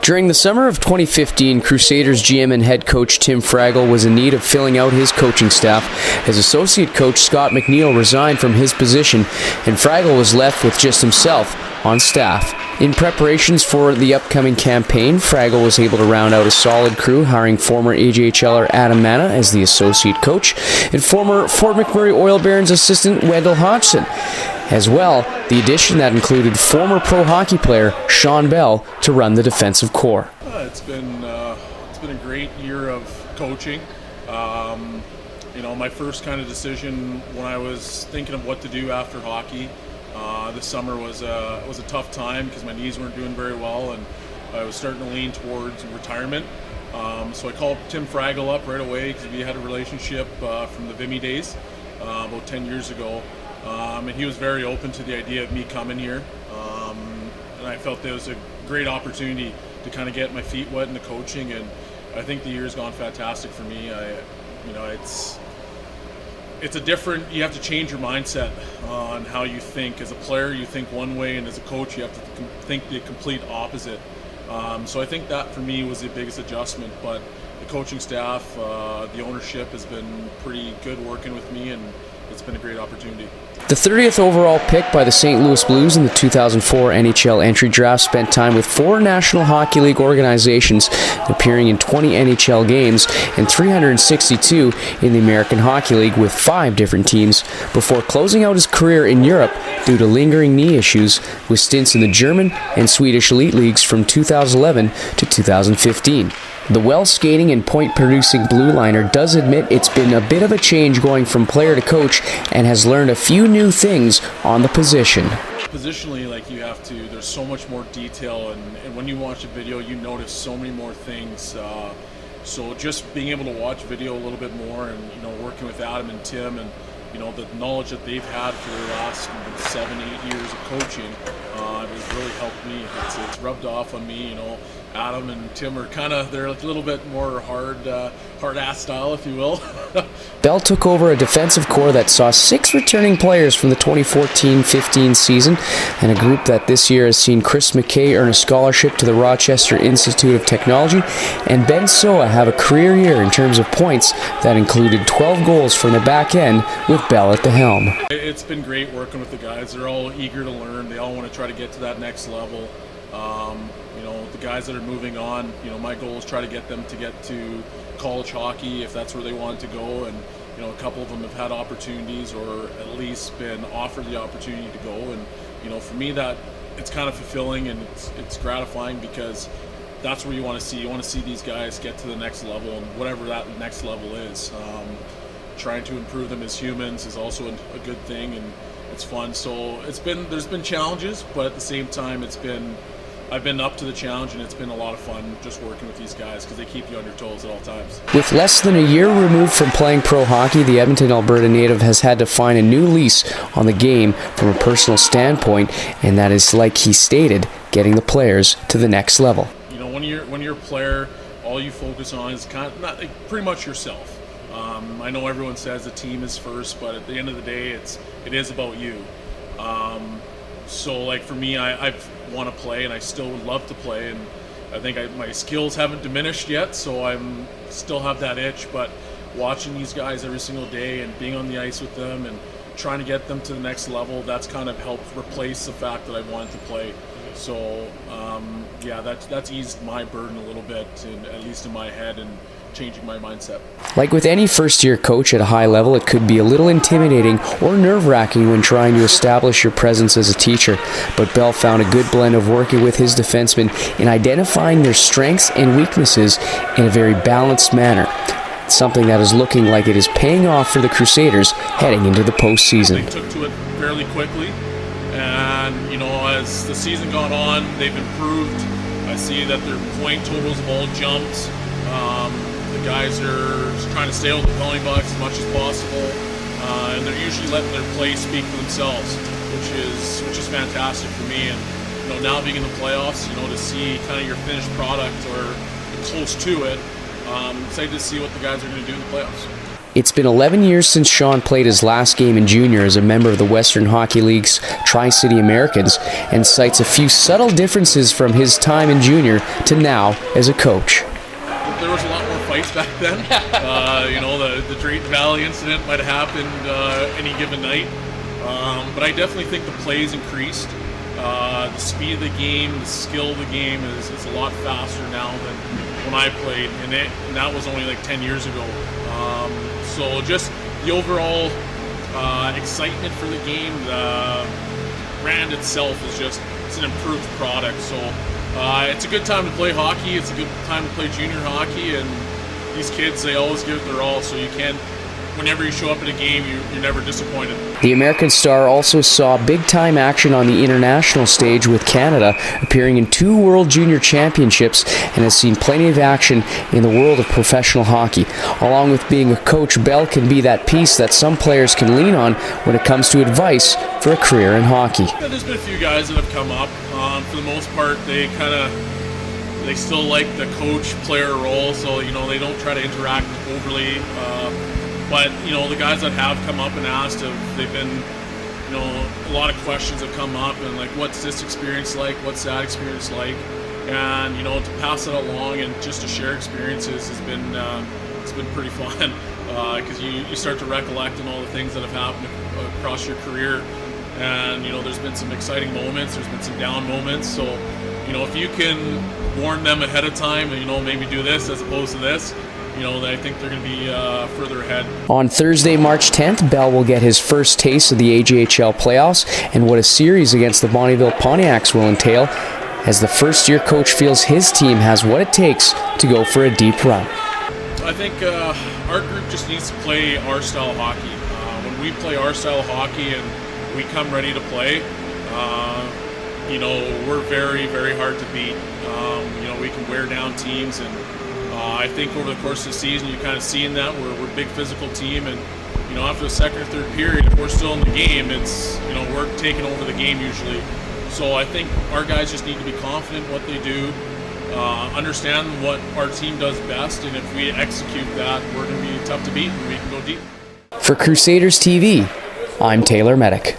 During the summer of 2015, Crusaders GM and head coach Tim Fraggle was in need of filling out his coaching staff as associate coach Scott McNeil resigned from his position, and Fraggle was left with just himself on staff. In preparations for the upcoming campaign, Fraggle was able to round out a solid crew, hiring former NHL'er Adam Manna as the associate coach and former Fort McMurray Oil Barons assistant Wendell Hodgson. As well, the addition that included former pro hockey player Shawn Belle to run the defensive core. It's been a great year of coaching. My first kind of decision when I was thinking of what to do after hockey, this summer was a tough time because my knees weren't doing very well and I was starting to lean towards retirement. So I called Tim Fraggle up right away because we had a relationship from the Vimy days about 10 years ago. And he was very open to the idea of me coming here, and I felt there was a great opportunity to kind of get my feet wet in the coaching, and I think the year's gone fantastic for me. It's a different, you have to change your mindset on how you think. As a player, you think one way, and as a coach, you have to think the complete opposite. So I think that for me was the biggest adjustment, but the coaching staff, the ownership has been pretty good working with me, and it's been a great opportunity. The 30th overall pick by the St. Louis Blues in the 2004 NHL entry draft spent time with 4 National Hockey League organizations, appearing in 20 NHL games and 362 in the American Hockey League with 5 different teams, before closing out his career in Europe due to lingering knee issues, with stints in the German and Swedish elite leagues from 2011 to 2015. The well-skating and point-producing blue liner does admit it's been a bit of a change going from player to coach and has learned a few new things on the position. Positionally, there's so much more detail, and when you watch a video, you notice so many more things. So just being able to watch video a little bit more, and working with Adam and Tim, and the knowledge that they've had for the last 7-8 years of coaching, it has really helped me. It's rubbed off on me. Adam and Tim are they're a little bit more hard-ass style, if you will. Belle took over a defensive core that saw 6 returning players from the 2014-15 season, and a group that this year has seen Chris McKay earn a scholarship to the Rochester Institute of Technology, and Ben Soa have a career year in terms of points that included 12 goals from the back end with Belle at the helm. It's been great working with the guys. They're all eager to learn. They all want to try to get to that next level. The guys that are moving on, my goal is try to get them to get to college hockey if that's where they want to go, and a couple of them have had opportunities or at least been offered the opportunity to go, and for me that it's kind of fulfilling and it's gratifying because that's where you want to see. You want to see these guys get to the next level, and whatever that next level is. Trying to improve them as humans is also a good thing, and it's fun. So there's been challenges, but at the same time I've been up to the challenge, and it's been a lot of fun just working with these guys because they keep you on your toes at all times. With less than a year removed from playing pro hockey, the Edmonton, Alberta native has had to find a new lease on the game from a personal standpoint, and that is, like he stated, getting the players to the next level. When you're a player, all you focus on is pretty much yourself. I know everyone says the team is first, but at the end of the day, it is about you. So for me, I want to play, and I still would love to play, and I think my skills haven't diminished yet, so I'm still have that itch. But watching these guys every single day and being on the ice with them and trying to get them to the next level, that's kind of helped replace the fact that I wanted to play. So that's eased my burden a little bit, at least in my head, and changing my mindset. Like with any first-year coach at a high level, it could be a little intimidating or nerve-wracking when trying to establish your presence as a teacher, but Belle found a good blend of working with his defensemen in identifying their strengths and weaknesses in a very balanced manner, something that is looking like it is paying off for the Crusaders heading into the postseason. They took to it fairly quickly, and as the season gone on, they've improved. I see that their point totals have all jumped. The guys are trying to stay with the penalty box as much as possible, and they're usually letting their play speak for themselves, which is fantastic for me. And now being in the playoffs, to see kind of your finished product or close to it, excited to see what the guys are going to do in the playoffs. It's been 11 years since Shawn played his last game in junior as a member of the Western Hockey League's Tri-City Americans, and cites a few subtle differences from his time in junior to now as a coach. There was a lot more fights back then. The Drayton Valley incident might have happened any given night. But I definitely think the plays increased. The speed of the game, the skill of the game is a lot faster now than when I played, and that was only like 10 years ago. So just the overall excitement for the game, the brand itself it's an improved product. So it's a good time to play hockey. It's a good time to play junior hockey, and these kids, they always give it their all. So you can't, whenever you show up at a game, you're never disappointed. The American star also saw big-time action on the international stage with Canada, appearing in 2 World Junior Championships, and has seen plenty of action in the world of professional hockey. Along with being a coach, Belle can be that piece that some players can lean on when it comes to advice for a career in hockey. Yeah, there's been a few guys that have come up. For the most part, they still like the coach-player role, so they don't try to interact overly. But the guys that have come up and asked, they've been, a lot of questions have come up, and like, what's this experience like? What's that experience like? And to pass it along and just to share experiences has been it's been pretty fun, because you start to recollect on all the things that have happened across your career, and there's been some exciting moments, there's been some down moments. So if you can warn them ahead of time and maybe do this as opposed to this, I think they're going to be further ahead. On Thursday, March 10th, Belle will get his first taste of the AJHL playoffs and what a series against the Bonnyville Pontiacs will entail, as the first-year coach feels his team has what it takes to go for a deep run. I think our group just needs to play our style of hockey. When we play our style of hockey and we come ready to play, we're very, very hard to beat. We can wear down teams, and I think over the course of the season, you're kind of seeing that we're a big physical team, and after the second or third period, if we're still in the game, it's we're taking over the game usually. So I think our guys just need to be confident in what they do, understand what our team does best, and if we execute that, we're going to be tough to beat and we can go deep. For Crusaders TV, I'm Taylor Medic.